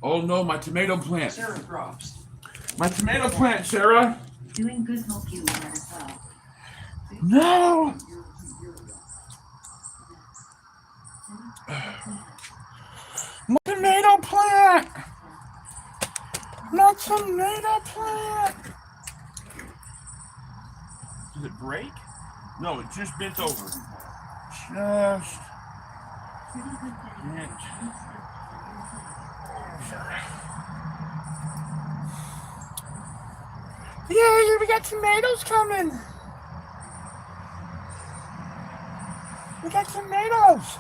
Oh no, my tomato plant. Sarah drops. My tomato plant, Sarah. Doing good help you as well. No. My tomato plant. My tomato plant. Did it break? No, it just bent over. Just bent. Yeah, we got tomatoes coming. We got tomatoes.